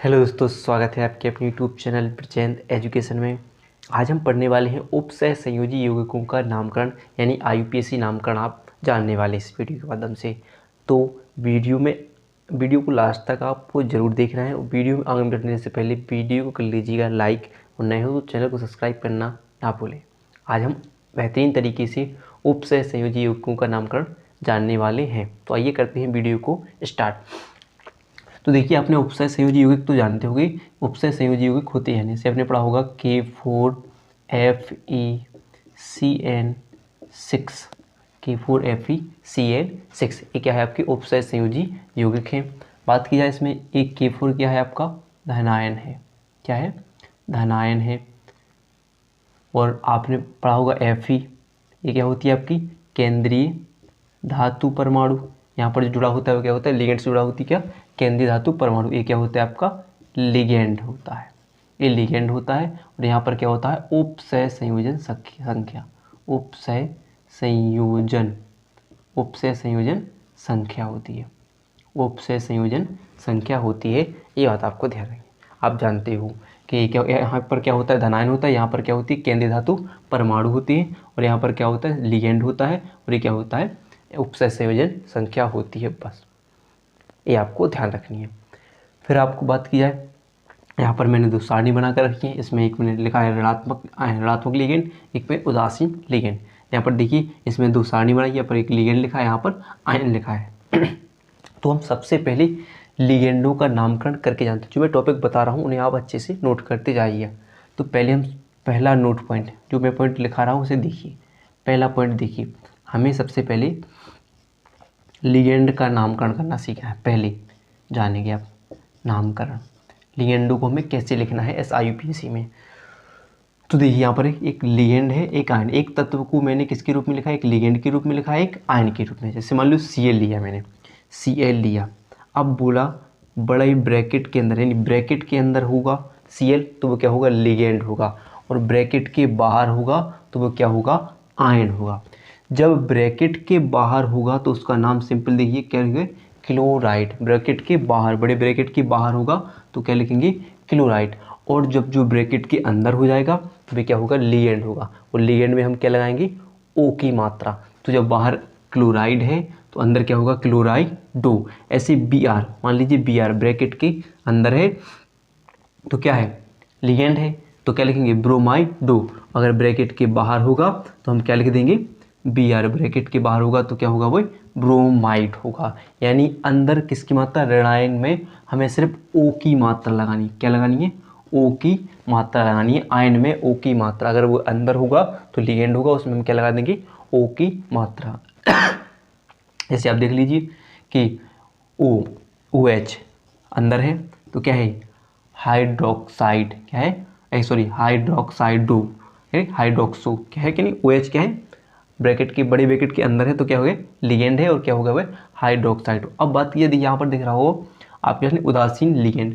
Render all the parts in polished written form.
Hello दोस्तों, स्वागत है आपके अपने यूट्यूब चैनल प्रचेंद एजुकेशन में। आज हम पढ़ने वाले हैं उपसह संयोजी यौगिकों का नामकरण यानी आईयूपीएसी नामकरण आप जानने वाले इस वीडियो के माध्यम से। तो वीडियो को लास्ट तक आपको ज़रूर देखना है। वीडियो में आगे बढ़ने से पहले वीडियो को कर लीजिएगा लाइक, और नए हो तो चैनल को सब्सक्राइब करना ना भूलें। आज हम बेहतरीन तरीके से उपसह संयोजी यौगिकों का नामकरण जानने वाले हैं। तो आइए करते हैं वीडियो को स्टार्ट। तो देखिए, आपने उपसह संयोजी यौगिक तो जानते होंगे। उपसह संयोजी यौगिक होते हैं, जैसे आपने पढ़ा होगा K4FeCN6। K4FeCN6 ये क्या है आपके उपसह संयोजी यौगिक हैं। बात की जाए इसमें, एक K4 क्या है आपका धनायन है। क्या है? धनायन है। और आपने पढ़ा होगा Fe, ये क्या होती है आपकी केंद्रीय धातु परमाणु। यहाँ पर जो जुड़ा होता है वो क्या होता है, लिगेंड से जुड़ा होती है। क्या? केंद्रीय धातु परमाणु। ये क्या होता है आपका लिगेंड होता है। ये लिगेंड होता है। और यहाँ पर क्या होता है उपसह संयोजन संख्या। उपसह संयोजन संख्या होती है। उपसह संयोजन संख्या होती है। ये बात आपको ध्यान रखिए। आप जानते हो कि क्या यहाँ पर क्या होता है धनायन होता है, यहाँ पर क्या होती है केंद्रीय धातु परमाणु होती है, और यहाँ पर क्या होता है लिगेंड होता है, और ये क्या होता है उपसह संयोजन संख्या होती है। बस ये आपको ध्यान रखनी है। फिर आपको बात की जाए, यहाँ पर मैंने दो सारणी बना कर रखी है। इसमें एक मैंने लिखा है ऋणात्मक लिगेंड, एक में उदासीन लिगेंड। यहाँ पर देखिए, इसमें दो सारणी बनाई है, यहाँ पर एक लिगेंड लिखा है, यहाँ पर आयन लिखा है। तो हम सबसे पहले लिगेंडों का नामकरण करके जानते हैं। जो मैं टॉपिक बता रहा हूँ उन्हें आप अच्छे से नोट करते जाइए। तो पहले हम पहला नोट पॉइंट, जो मैं पॉइंट लिखा रहा हूँ उसे देखिए। पहला पॉइंट देखिए, हमें सबसे पहले लिगेंड का नामकरण करना सीखना है। पहले जानेंगे आप नामकरण, लिगेंडों को हमें कैसे लिखना है SIUPAC में। तो देखिए, यहाँ पर एक लिगेंड है, एक आयन। एक तत्व को मैंने किसके रूप में लिखा है, एक लिगेंड के रूप में लिखा है, एक आयन के रूप में। जैसे मान लो Cl लिया मैंने, Cl लिया। अब बोला बड़े ब्रैकेट के अंदर, यानी ब्रैकेट के अंदर होगा Cl तो वो क्या होगा लिगेंड होगा, और ब्रैकेट के बाहर होगा तो वो क्या होगा आयन होगा। जब ब्रैकेट के बाहर होगा तो उसका नाम सिंपल देखिए क्या लिखेंगे क्लोराइड। ब्रैकेट के बाहर, बड़े ब्रैकेट के बाहर होगा तो क्या लिखेंगे क्लोराइड। और जब जो ब्रैकेट के अंदर हो जाएगा तो वे क्या होगा लिगेंड होगा। और लिगेंड में हम क्या लगाएंगे O की मात्रा। तो जब बाहर क्लोराइड है तो अंदर क्या होगा क्लोराइडो। ऐसे Br, मान लीजिए Br ब्रैकेट के अंदर है तो क्या है लिगेंड है, तो क्या लिखेंगे ब्रोमाइडो। अगर ब्रैकेट के बाहर होगा तो हम क्या लिख देंगे Br। ब्रैकेट के बाहर होगा तो क्या होगा वो ब्रोमाइड होगा। यानी अंदर किसकी मात्रा, ऋणायन में हमें सिर्फ O की मात्रा लगानी। क्या लगानी है O की मात्रा लगानी है। आयन में O की मात्रा, अगर वो अंदर होगा तो लिगेंड होगा, उसमें हम क्या लगा देंगे O की मात्रा। जैसे आप देख लीजिए कि OH अंदर है तो क्या है हाइड्रोक्साइड। क्या है सॉरी हाइड्रोक्साइडो है, हाइड्रोक्सो क्या है कि नहीं OH क्या है ब्रैकेट के बड़े ब्रैकेट के अंदर है तो क्या हो गया लिगेंड है, और क्या होगा वह हाइड्रोक्साइड। अब बात की यदि यहाँ पर दिख रहा हो आपके पास उदासीन लिगेंड,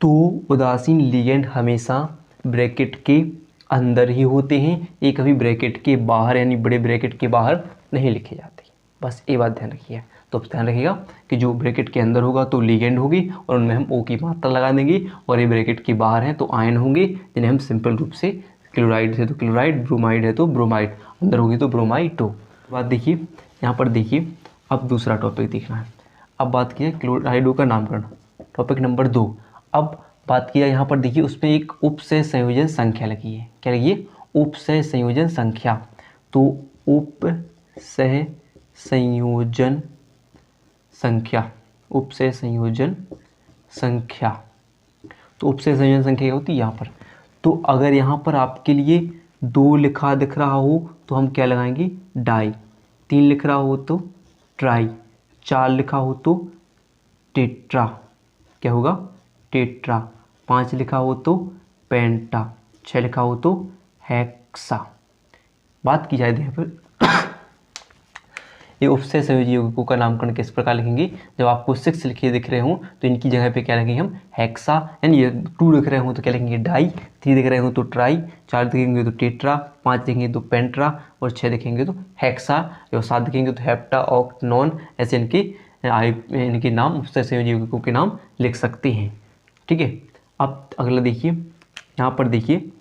तो उदासीन लिगेंड हमेशा ब्रैकेट के अंदर ही होते हैं। ये कभी ब्रैकेट के बाहर यानी बड़े ब्रैकेट के बाहर नहीं लिखे जाते। बस ये बात ध्यान रखिए। तो ध्यान रखिएगा कि जो ब्रैकेट के अंदर होगा तो लिगेंड होगी, और उनमें हम O की मात्रा लगा देंगे। और ये ब्रैकेट के बाहर हैं तो आयन होंगे, जिन्हें हम सिंपल रूप से क्लोराइड है तो क्लोराइड, ब्रोमाइड है तो ब्रोमाइड, अंदर होगी तो ब्रोमाइडो। बात देखिए, यहाँ पर देखिए, अब दूसरा टॉपिक देखना है। अब बात की है क्लोराइडो का नामकरण, टॉपिक नंबर 2। अब बात किया यहाँ पर देखिए, उसमें एक उपसह संयोजन संख्या लगी है। क्या लगी है उपसह संयोजन संख्या। तो उपसह संयोजन संख्या, उपसह संयोजन संख्या। तो उपसह संयोजन संख्या क्या होती है यहाँ पर। तो अगर यहाँ पर आपके लिए 2 लिखा दिख रहा हो तो हम क्या लगाएंगे डाई, 3 लिख रहा हो तो ट्राई, 4 लिखा हो तो टेट्रा, क्या होगा टेट्रा, 5 लिखा हो तो पेंटा, 6 लिखा हो तो हेक्सा। बात की जाए यहाँ पर ये उपसह संयोजी यौगिकों का नामकरण किस प्रकार लिखेंगे। जब आपको 6 लिखे दिख रहे हों तो इनकी जगह पे क्या लिखेंगे हम हेक्सा, यानी ये 2 लिख रहे हों तो क्या लिखेंगे डाई, 3 दिख रहे हों तो ट्राई, 4 दिखेंगे तो टेट्रा, 5 दिखेंगे तो पेंट्रा, और 6 दिखेंगे तो हेक्सा, और 7 दिखेंगे तो हेप्टा, ऑक्टनॉन। ऐसे इनके नाम उपसह संयोजी यौगिकों के नाम लिख सकते हैं। ठीक है। अब अगला देखिए, यहाँ पर देखिए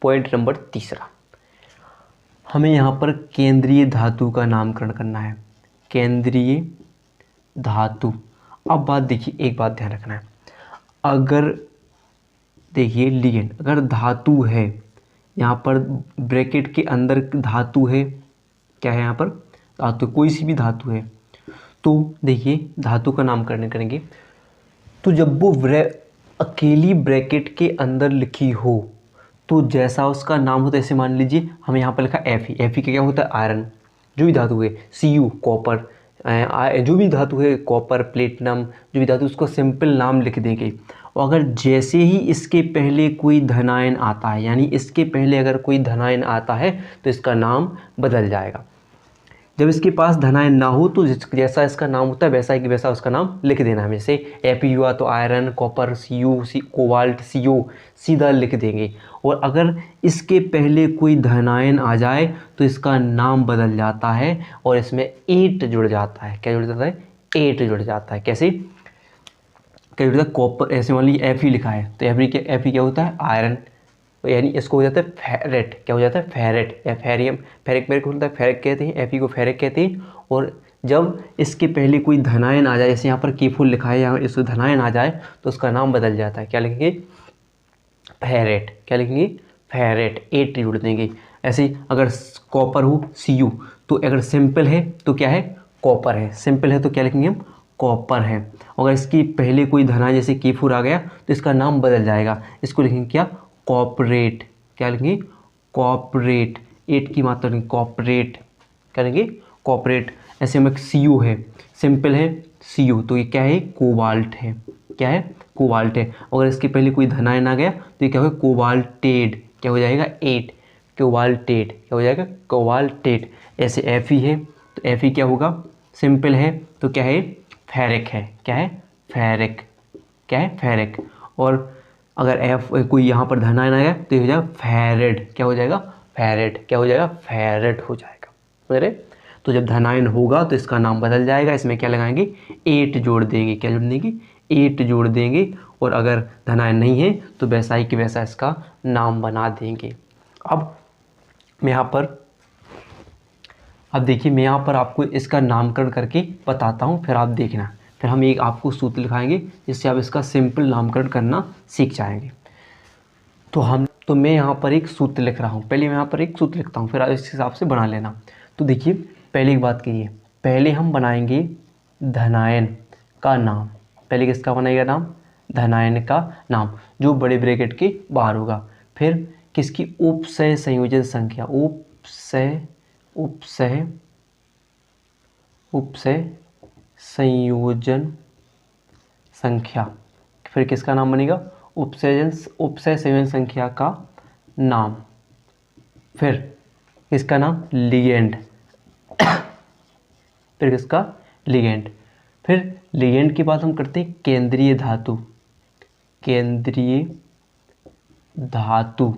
पॉइंट नंबर तीसरा, हमें यहाँ पर केंद्रीय धातु का नामकरण करना है। केंद्रीय धातु। अब बात देखिए, एक बात ध्यान रखना है, अगर देखिए लिगेंड, अगर धातु है, यहाँ पर ब्रैकेट के अंदर धातु है, क्या है यहाँ पर धातु, कोई सी भी धातु है, तो देखिए धातु का नामकरण करेंगे तो जब वो अकेली ब्रैकेट के अंदर लिखी हो तो जैसा उसका नाम होता है, ऐसे मान लीजिए हमें यहाँ पर लिखा Fe, Fe का क्या होता है आयरन, जो भी धातु है, Cu कॉपर, जो भी धातु है कॉपर, प्लेटिनम, जो भी धातु, उसको सिंपल नाम लिख देंगे। और अगर जैसे ही इसके पहले कोई धनायन आता है, यानी इसके पहले अगर कोई धनायन आता है तो इसका नाम बदल जाएगा। जब इसके पास धनायन ना हो तो जैसा इसका नाम होता है वैसा ही कि वैसा उसका नाम लिख देना है। जैसे Fe हुआ तो iron, copper, Cu, cobalt, Co सीधा लिख देंगे। और अगर इसके पहले कोई धनायन आ जाए तो इसका नाम बदल जाता है और इसमें 8 जुड़ जाता है। क्या जुड़ जाता है? 8 जुड़ जाता है। कैसे? क्या जुड़ जाता है? कॉपर, ऐसे मान लीजिए Fe लिखा है तो Fe क्या होता है? आयरन, यानी इसको हो जाता है फेरेट। क्या हो जाता है? फेरेट या फेरियम। फेरिक मेरिक होता है, फेरिक कहते हैं, Fe को फेरिक कहते हैं। और जब इसके पहले कोई धनायन आ जाए, जैसे यहाँ पर K4 लिखा है, यहाँ इसको धनायन आ जाए तो उसका नाम बदल जाता है। क्या लिखेंगे? फेरेट। क्या लिखेंगे? फेरेट। 8 जुड़ देंगे। ऐसे अगर कॉपर हो Cu, तो अगर सिंपल है तो क्या है? कॉपर है। सिंपल है तो क्या लिखेंगे हम? कॉपर है। अगर इसकी पहले कोई धनायन जैसे K4 आ गया तो इसका नाम बदल जाएगा, इसको लिखेंगे क्या? कॉपरेट। क्या लिखेंगे? कॉपरेट। 8 की मात्रा लिखेंगे कॉपरेट। क्या लिखेंगे? कॉपरेट। ऐसे में Cu है, सिंपल है Cu, तो ये क्या है? कोबाल्ट है। क्या है? कोबाल्ट है। अगर इसके पहले कोई धनायन आ गया तो ये क्या होगा? कोबाल्टेड। क्या हो जाएगा? 8। कोबाल्टेड। क्या हो जाएगा? कोबाल्टेड। ऐसे Fe है तो Fe क्या होगा? सिंपल है तो क्या है? फेरिक है। क्या है? फेरिक। क्या है? फेरिक। और अगर कोई यहाँ पर धनायन आएगा तो ये हो जाएगा फेरेड। क्या हो जाएगा? फेरेड। क्या हो जाएगा? फेरेड हो जाएगा। समझ? तो जब धनायन होगा तो इसका नाम बदल जाएगा। इसमें क्या लगाएंगे? 8 जोड़ देंगे। क्या जोड़ देंगे? 8 जोड़ देंगे। और अगर धनायन नहीं है तो वैसा ही कि वैसा इसका नाम बना देंगे। अब देखिए मैं यहाँ पर आपको इसका नामकरण करके बताता हूँ, फिर आप देखना। फिर हम एक आपको सूत्र लिखाएंगे जिससे आप इसका सिंपल नामकरण करना सीख जाएंगे। तो मैं यहाँ पर एक सूत्र लिख रहा हूँ। पहले मैं यहाँ पर एक सूत्र लिखता हूँ, फिर आप इस हिसाब से बना लेना। तो देखिए पहले एक बात कीजिए, पहले हम बनाएंगे धनायन का नाम। पहले किसका बनाएगा नाम? धनायन का नाम, जो बड़े ब्रैकेट के बाहर होगा। फिर किसकी? उपसय संयोजन संख्या। उपसय संयोजन संख्या। फिर किसका नाम बनेगा? उपसय संयोजन संख्या का नाम। फिर किसका नाम? लिगेंड। फिर किसका? लिगेंड। फिर लिगेंड के बाद हम करते हैं केंद्रीय धातु। केंद्रीय धातु।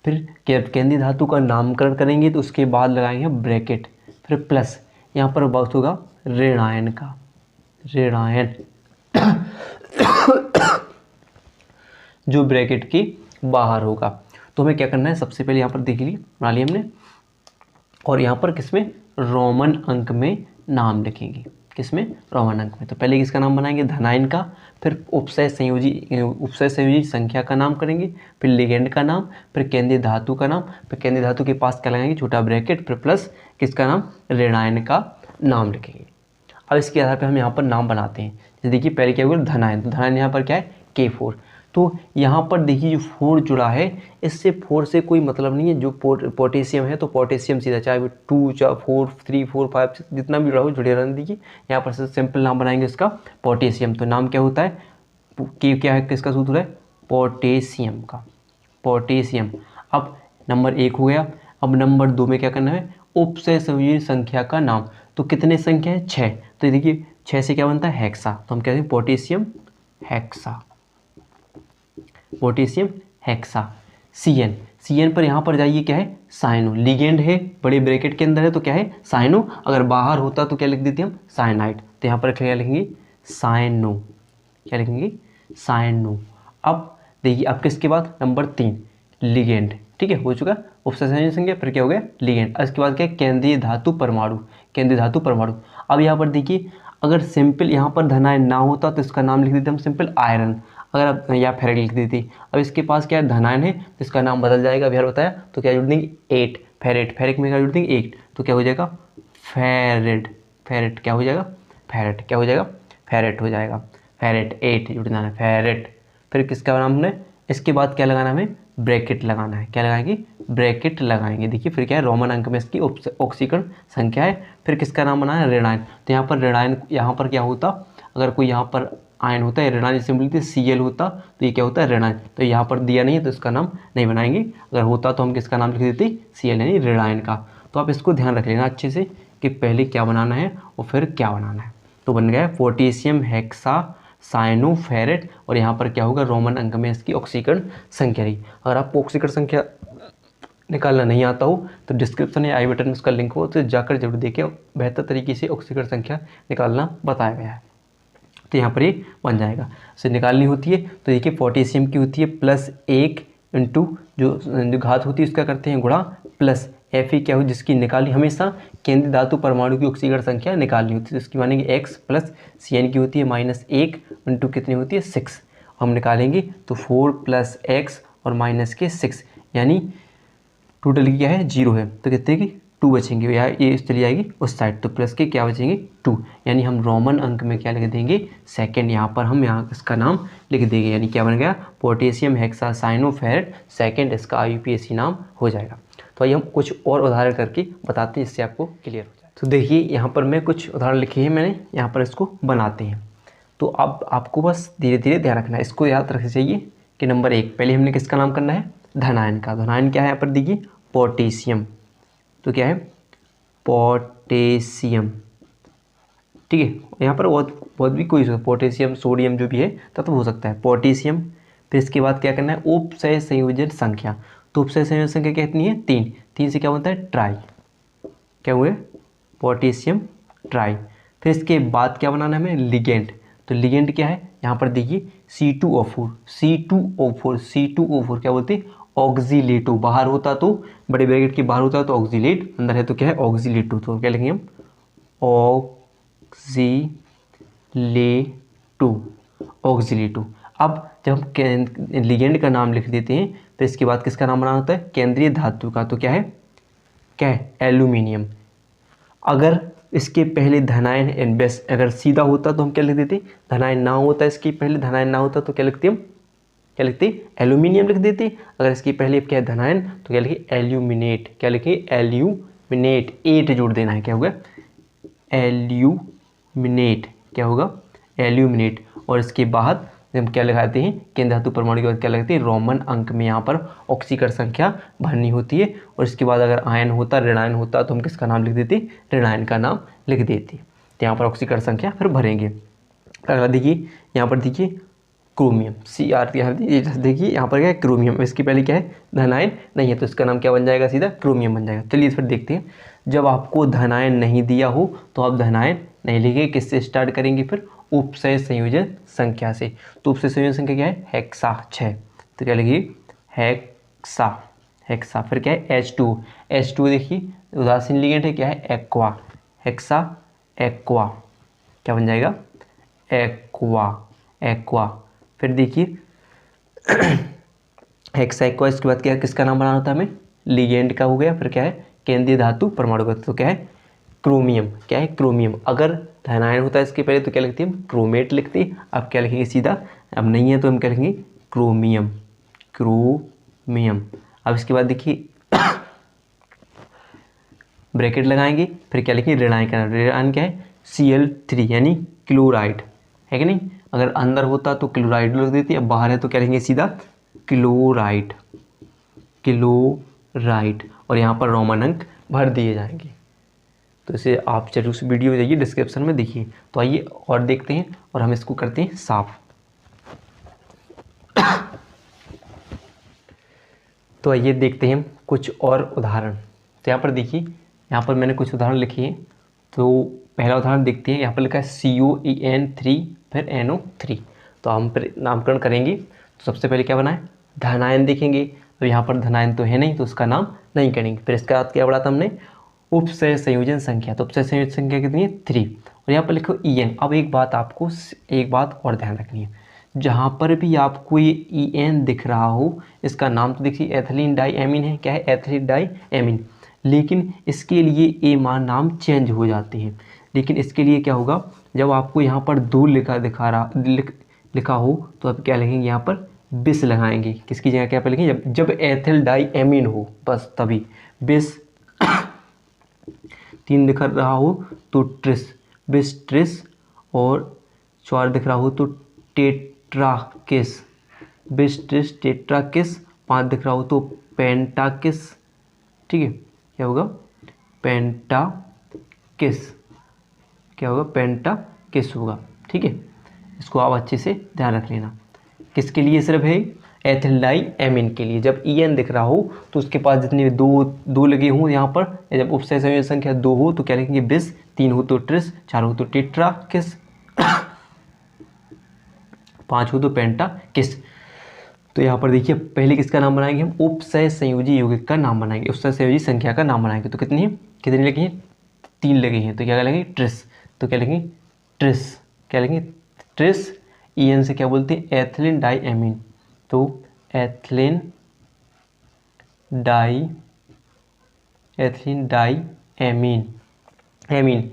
फिर केंद्रीय धातु का नामकरण करेंगे तो उसके बाद लगाएंगे ब्रैकेट, फिर प्लस, यहाँ पर बात होगा ऋणायन का। ऋणायन जो ब्रैकेट के बाहर होगा। तो हमें क्या करना है? सबसे पहले यहाँ पर देख लीजिए, बना लिया हमने। और यहाँ पर किसमें? रोमन अंक में नाम लिखेंगे। किसमें? रोमन अंक में। तो पहले किसका नाम बनाएंगे? धनायन का। फिर उपसय संयोजी संख्या का नाम करेंगे, फिर लिगेंड का नाम, फिर केंद्रीय धातु का नाम, फिर केंद्रीय धातु के पास क्या लगाएंगे? छोटा ब्रैकेट, फिर प्लस किसका नाम? ऋणायन का नाम लिखेंगे। अब इसके आधार पर हम यहाँ पर नाम बनाते हैं। जैसे देखिए पहले क्या होगा? धनायन। तो धनायन यहाँ पर क्या है? K4। तो यहाँ पर देखिए जो 4 जुड़ा है, इससे 4 से कोई मतलब नहीं है। जो पोटेशियम है तो पोटेशियम सीधा, चाहे वो 2, 4, 3, 4, 5 जितना भी जुड़ा हो जुड़े रहने दीजिए। यहाँ पर से सिंपल नाम बनाएंगे इसका पोटेशियम। तो नाम क्या होता है? क्या है? किसका सूत्र है? पोटेशियम का। पोटेशियम। अब नंबर 1 हो गया। अब नंबर 2 में क्या करना है? उपसय संयोजी संख्या का नाम। तो कितने संख्या है? 6। तो देखिए 6 से क्या बनता है? हेक्सा। तो हम कहते हैं potassium hexa. Potassium hexa. Cn पर यहाँ पर जाइए, क्या है? साइनो। लिगेंड है, बड़े ब्रैकेट के अंदर है तो क्या है? साइनो। अगर बाहर होता तो क्या लिख देते हम? साइनाइड। तो यहाँ पर क्या लिखेंगे? साइनो, क्या लिखेंगे, साइनो। अब देखिए अब किसके बाद नंबर 3 लिगेंड, ठीक है, हो चुका उपसर्ग संयोजन संख्या, फिर क्या हो गया लिगेंड। इसके बाद क्या है केंद्रीय धातु परमाणु, केंद्रीय धातु परमाणु। अब यहाँ पर देखिए अगर सिंपल यहाँ पर धनायन ना होता तो इसका नाम लिख देते हम सिंपल आयरन, अगर आप या फेरेट लिख देते। अब इसके पास क्या है धनायन है तो इसका नाम बदल जाएगा, अभी बताया, तो क्या जोड़ देंगे 8, फेरेट, फेरिक में क्या जोड़ देंगे 8, तो क्या हो जाएगा फेरेट, फेरेट क्या हो जाएगा फेरेट, क्या हो जाएगा फेरेट हो जाएगा, फेरेट 8 जुड़ना है फेरेट। फिर किसका नाम हमने, इसके बाद क्या लगाना है हमें ब्रैकेट लगाना है, क्या लगाएंगे ब्रैकेट लगाएंगे। देखिए फिर क्या है रोमन अंक में इसकी ऑक्सीकरण संख्या है। फिर किसका नाम बना है ऋणायन, तो यहाँ पर ऋणायन, यहाँ पर क्या होता अगर कोई यहाँ पर आयन होता है ऋणायन जैसे बोलते Cl होता तो ये क्या होता है ऋणायन, तो यहाँ पर दिया नहीं है तो इसका नाम नहीं बनाएंगे, अगर होता तो हम किसका नाम लिख देते Cl यानी ऋणायन का। तो आप इसको ध्यान रख लेना अच्छे से कि पहले क्या बनाना है और फिर क्या बनाना है। तो बन गया पोटेशियम हेक्सा साइनोफेरेट, और यहाँ पर क्या होगा रोमन अंक में इसकी ऑक्सीकरण संख्या रही। अगर आपको ऑक्सीकरण संख्या निकालना नहीं आता हो तो डिस्क्रिप्शन या आई बटन में उसका लिंक हो तो जाकर जरूर देखें, बेहतर तरीके से ऑक्सीकरण संख्या निकालना बताया गया है। तो यहाँ पर ये बन जाएगा, इसे निकालनी होती है तो देखिए पोटेशियम की होती है +1 इंटू जो घात होती है उसका करते हैं गुणा प्लस Fe क्या हो जिसकी निकाली हमेशा केंद्रीय धातु परमाणु की ऑक्सीकरण संख्या निकालनी होती है, तो इसकी मानेंगे x प्लस Cn की होती है -1 इंटू कितनी होती है 6, हम निकालेंगे तो 4 + x और माइनस के 6 यानी टोटल की क्या है 0 है, तो कितने की 2 बचेंगे, या ये चली जाएगी उस साइड, तो प्लस के क्या बचेंगे 2, यानी हम रोमन अंक में क्या लिख देंगे सेकंड, यहाँ पर हम यहाँ इसका नाम लिख देंगे, यानी क्या बन गया पोटेशियम हेक्सासाइनोफेरेट सेकंड, इसका IUPAC नाम हो जाएगा। तो आइए हम कुछ और उदाहरण करके बताते हैं जिससे आपको क्लियर हो जाए। तो देखिए यहाँ पर मैं कुछ उदाहरण लिखे हैं मैंने, यहाँ पर इसको बनाते हैं। तो अब आपको बस धीरे धीरे ध्यान रखना है, इसको याद रखना चाहिए कि नंबर 1 पहले हमने किसका नाम करना है धनायन का। धनायन क्या है यहाँ पर देखिए पोटेशियम, तो क्या है पोटेशियम, ठीक है। यहाँ पर बहुत भी कोई पोटेशियम सोडियम जो भी है तत्व हो सकता है पोटेशियम। फिर इसके बाद क्या करना है उपसय संयोजन संख्या, तो उपसय संयोजन संख्या कितनी है 3, 3 से क्या बनता है ट्राई, क्या हुए पोटेशियम ट्राई। फिर इसके बाद क्या बनाना है हमें लिगेंड, तो लिगेंड क्या है यहाँ पर देखिए C2O4, C2O4, C2O4 क्या बोलते हैं ऑक्सीलेटो, बाहर होता तो बड़े ब्रैकेट के बाहर होता तो ऑक्सीलेट, अंदर है तो क्या है ऑक्सीलेटो, तो क्या लिखेंगे हम ऑक्सीलेटो, ऑक्सीलेटो। अब जब हम लिगेंड का नाम लिख देते हैं तो इसके बाद किसका नाम बनाना होता है केंद्रीय धातु का, तो क्या है एल्यूमिनियम। अगर इसके पहले धनायन अगर सीधा होता तो हम क्या लिख देते धनायन ना होता, इसके पहले धनायन ना होता तो क्या लिखते हम क्या लिखते एल्यूमिनियम लिख देते। अगर इसके पहले क्या है धनायन तो क्या लिखे एल्यूमिनेट, क्या लिखे एल्यूमिनेट, 8 जोड़ देना है, क्या होगा एल्यूमिनेट, क्या होगा एल्यूमिनेट। और इसके बाद हम क्या लगाते हैं केंद्र धातु परमाणु के बाद क्या लगाते हैं रोमन अंक में यहाँ पर ऑक्सीकरण संख्या भरनी होती है। और इसके बाद अगर आयन होता ऋणायन होता तो हम किसका नाम लिख देते ऋणायन का नाम लिख देते, तो यहाँ पर ऑक्सीकरण संख्या फिर भरेंगे। अगला देखिए यहाँ पर देखिए क्रोमियम Cr, देखिए यहाँ पर क्या है क्रोमियम, इसके पहले क्या है धनायन नहीं है तो इसका नाम क्या बन जाएगा सीधा क्रोमियम बन जाएगा। चलिए फिर देखते हैं, जब आपको धनायन नहीं दिया हो तो आप धनायन नहीं लिखे, किससे स्टार्ट करेंगे फिर उपसय संयोजन संख्या से। तो उपसय संयोजन संख्या क्या है हेक्सा 6, तो क्या लिखिए हेक्सा, हेक्सा। फिर क्या है H2 देखिए उदासीन लिगेंड है, क्या है एक्वा, हेक्सा एक्वा, क्या बन जाएगा एक्वा, एक्वा। फिर देखिए हेक्सा एक्वा, इसके बाद क्या है किसका नाम बनाना होता है हमें लिगेंड का हो गया। फिर क्या है केंद्रीय धातु परमाणु का, तो क्या है क्रोमियम, क्या है क्रोमियम। अगर धनायन होता है इसके पहले तो क्या लिखते हैं हम क्रोमेट लिखते, अब क्या लिखेंगे सीधा, अब नहीं है तो हम क्या लिखेंगे क्रोमियम, क्रोमियम। अब इसके बाद देखिए ब्रैकेट लगाएंगे, फिर क्या लिखेंगे ऋणायन का, ऋणायन क्या है Cl3 यानी क्लोराइड, है कि नहीं। अगर अंदर होता तो क्लोराइड लिख देती, अब बाहर है तो क्या लिखेंगे सीधा क्लोराइड, क्लोराइड। और यहाँ पर रोमन अंक भर दिए जाएंगे। तो इसे आप जरूर उस वीडियो में जाइए डिस्क्रिप्शन में देखिए। तो आइए और देखते हैं और हम इसको करते हैं साफ। तो आइए देखते हैं कुछ और उदाहरण। तो यहाँ पर देखिए यहाँ पर मैंने कुछ उदाहरण लिखे हैं। तो पहला उदाहरण देखते हैं। यहाँ पर लिखा है COEN3 फिर NO3। तो हम फिर नामकरण करेंगे। तो सबसे पहले क्या बनाए, धनायन देखेंगे। तो यहाँ पर धनायन तो है नहीं, तो उसका नाम नहीं करेंगे। फिर इसके बाद क्या पढ़ा था हमने, उपसय संयोजन संख्या। तो उपसय संयोजन संख्या कितनी है, 3। और यहाँ पर लिखो EN। अब एक बात और ध्यान रखनी है, जहाँ पर भी आपको ये EN दिख रहा हो, इसका नाम तो देखिए एथिलीन डाई एमीन है। क्या है, एथिलीन डाई एमीन। लेकिन इसके लिए ए मान नाम चेंज हो जाते हैं। लेकिन इसके लिए क्या होगा, जब आपको यहाँ पर 2 लिखा हो तो आप क्या लिखेंगे, यहाँ पर बिस लगाएंगे। किसकी जगह क्या पे लिखेंगे, जब एथिल डाई एमीन हो, बस तभी बिस। 3 दिख रहा हो तो ट्रिस, बिस ट्रिस। और 4 दिख रहा हो तो टेट्राकिस, बिस ट्रिस टेट्राकिस। 5 दिख रहा हो तो पेंटाकिस। ठीक है, क्या होगा, पेंटाकिस। क्या होगा, पेंटाकिस होगा। ठीक है, इसको आप अच्छे से ध्यान रख लेना। किसके लिए सिर्फ है, एथिल डाई एमीन के लिए। जब EN दिख रहा हो तो उसके पास जितने भी दो लगे हों यहाँ पर, जब उपसय संयोजन संख्या 2 हो तो क्या लिखेंगे, बिस। 3 हो तो ट्रिस, 4 हो तो टेट्रा किस, 5 हो तो पेंटा किस। तो यहाँ पर देखिए पहले किसका नाम बनाएंगे हम, उपसय संयोजी यौगिक का नाम बनाएंगे, उपसय संयोजी संख्या का नाम बनाएंगे। तो कितनी लगी हैं, 3 लगी हैं। तो क्या लगेंगे, ट्रिस। तो क्या लिखेंगे, ट्रिस। क्या लिखेंगे, ट्रिस। EN से क्या बोलते हैं, एथिलीन डाई एमीन। तो एथिलीन डाई एमीन।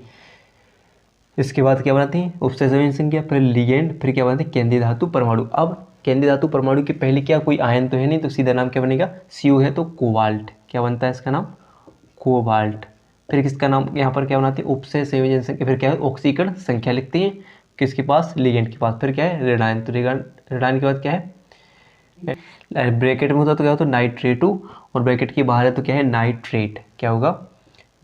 इसके बाद क्या बनाते हैं, उपसय संयोजन संख्या, फिर लिगेंड, फिर क्या बनाते हैं, केंद्रीय धातु परमाणु। अब केंद्रीय धातु परमाणु के पहले क्या, कोई आयन तो है नहीं, तो सीधा नाम क्या बनेगा, CO है तो कोबाल्ट। क्या बनता है इसका नाम, कोबाल्ट। फिर किसका नाम यहाँ पर क्या बनाते हैं, उपसय संयोजन संख्या, फिर क्या है, ऑक्सीकरण संख्या लिखते हैं किसके पास, लिगेंड के पास। फिर क्या है, रेडायन। तो रेडायन के बाद क्या है, ब्रैकेट में होता तो क्या होता, नाइट्रेटू। और ब्रैकेट के बाहर है तो क्या है, नाइट्रेट। क्या होगा,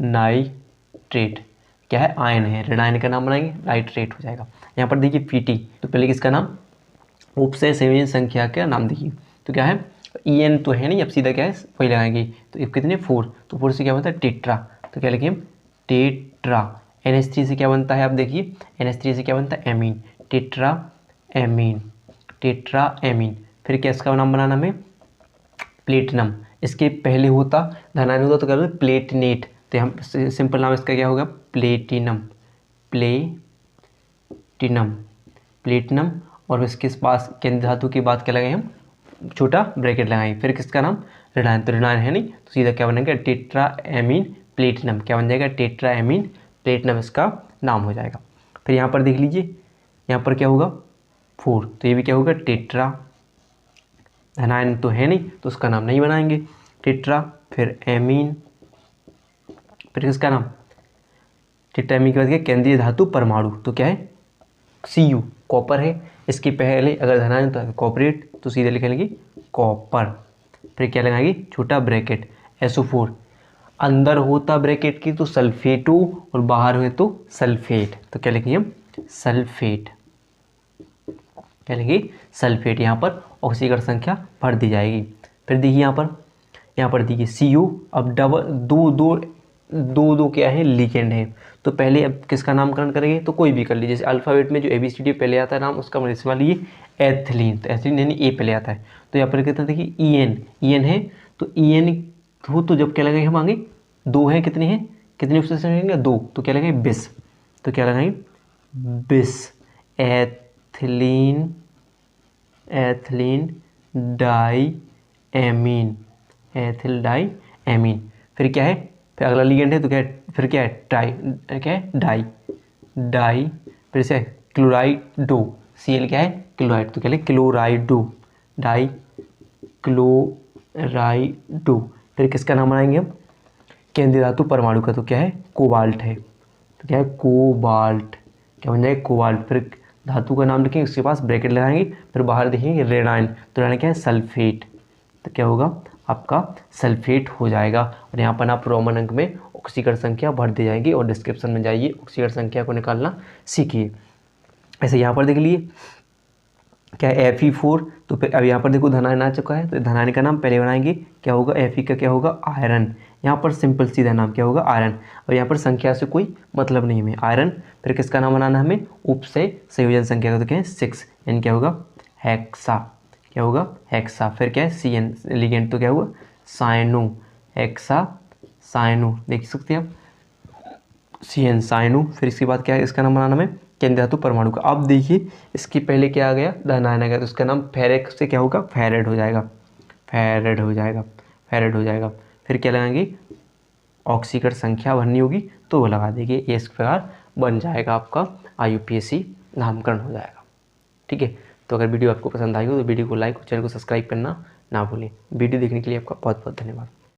नाइट्रेट। क्या है, आयन है, रेडायन का नाम बनाएंगे, नाइट्रेट हो जाएगा। यहाँ पर देखिए PT। तो पहले किसका नाम, उपसय संयोजन संख्या का नाम देखिए। तो क्या है, EN तो है नहीं, अब सीधा क्या है, वही लगाएंगे। तो अब कितने, 4। तो 4 से क्या बनता है, टेट्रा। तो क्या लिखें, टेट्रा। NH3 से क्या बनता है, आप देखिए NH3 से क्या बनता है, amine. Tetra amine, tetra amine. फिर क्या इसका नाम बनाना हमें, प्लेटिनम। इसके पहले होता धनायन होता तो क्या होता, प्लेटिनेट। तो हम सिंपल नाम इसका क्या होगा, प्लेटिनम। प्लेटिनम। और इसके पास केंद्र धातु की बात क्या लगाए हम, छोटा ब्रैकेट लगाएंगे। फिर किसका नाम, रेडायन। तो रेडायन है नहीं, तो सीधा क्या बनेगा, टेट्रा एमीन प्लेटिनम। क्या बन जाएगा, टेट्रा एमीन प्लेटिनम इसका नाम हो जाएगा। फिर यहाँ पर देख लीजिए, यहाँ पर क्या होगा, 4। तो ये भी क्या होगा, टेट्रा। धनायन तो है नहीं, तो उसका नाम नहीं बनाएंगे, टेट्रा। फिर एमीन, फिर किसका नाम, टेट्रा एमीन के बाद क्या, केंद्रीय धातु परमाणु। तो क्या है, CU, कॉपर है। इसके पहले अगर धनायन तो कॉपरेट, तो सीधे लिख लेंगे कॉपर। फिर क्या लगाएंगे, छोटा ब्रैकेट, SO4। अंदर होता ब्रैकेट की तो सल्फेटो, और बाहर हुए तो सल्फेट। तो क्या लिखेंगे हम, सल्फेट। क्या लिखेंगे, सल्फेट। यहाँ पर ऑक्सीकरण संख्या भर दी जाएगी। फिर देखिए यहाँ पर देखिए CO। अब डबल दो क्या है, लिगेंड है। तो पहले अब किसका नामकरण करेंगे, तो कोई भी कर लीजिए। जैसे अल्फ़ाबेट में जो ABCD पहले आता है नाम, उसका मतलब इस्तेमाल ये एथिलीन। तो एथिलीन यानी A पहले आता है। तो यहाँ पर कहते हैं देखिए EN है। तो EN हो तो जब क्या लगेगा, हम आगे 2 हैं, कितने उपसय संयोजन होंगे, 2। तो क्या लगेगा, बिस। तो क्या लगाएंगे, bis. Ethylene diamine, ethyl diamine. फिर क्या है, फिर अगला लिगेंड है तो क्या है, फिर क्या है, डाई। फिर से क्लोराइडो, Cl क्या है, क्लोराइड। तो क्या है, क्लोराइडो, डाई क्लोराइडो। फिर किसका नाम बनाएंगे हम, केंद्रीय धातु परमाणु का। तो क्या है, कोबाल्ट है। तो क्या है, कोबाल्ट। क्या बन जाएगा, कोबाल्ट। फिर धातु का नाम लिखेंगे, उसके पास ब्रैकेट लगाएंगे, फिर बाहर देखेंगे रेडायन। तो रेडायन क्या है, सल्फेट। तो क्या होगा, आपका सल्फेट हो जाएगा। और यहाँ पर आप रोमन अंक में ऑक्सीकरण संख्या भर दी जाएगी, और डिस्क्रिप्शन में जाइए ऑक्सीकरण संख्या को निकालना सीखिए। ऐसे यहाँ पर देख लीजिए, क्या है Fe4, तो फिर अब यहाँ पर देखो धनायन आ चुका है, तो धनायन का नाम पहले बनाएंगे, क्या होगा Fe का क्या होगा आयरन, यहाँ पर सिंपल सीधा नाम क्या होगा आयरन, और यहाँ पर संख्या से कोई मतलब नहीं हमें आयरन। फिर किसका नाम बनाना हमें उपसय संयोजन संख्या का, तो क्या है 6, यानी क्या होगा हेक्सा, क्या होगा हेक्सा। फिर क्या है CN लिगेंड, तो क्या होगा साइनो, हेक्सा साइनो, देख सकते हैं आप CN साइनो। फिर इसके बाद क्या है इसका नाम बनाना हमें केंद्रीय धातु परमाणु का। अब देखिए इसके पहले क्या आ गया धनायन आ गया, तो इसका नाम फेरेक से क्या होगा फेरेड हो जाएगा, फेरेड हो जाएगा, फेरेड हो जाएगा। फिर क्या लगाएंगे ऑक्सीकरण संख्या भरनी होगी तो वो लगा देंगे, ये इस प्रकार बन जाएगा आपका IUPAC नामकरण हो जाएगा। ठीक है, तो अगर वीडियो आपको पसंद आई हो तो वीडियो को लाइक और चैनल को सब्सक्राइब करना ना भूलें। वीडियो देखने के लिए आपका बहुत बहुत धन्यवाद।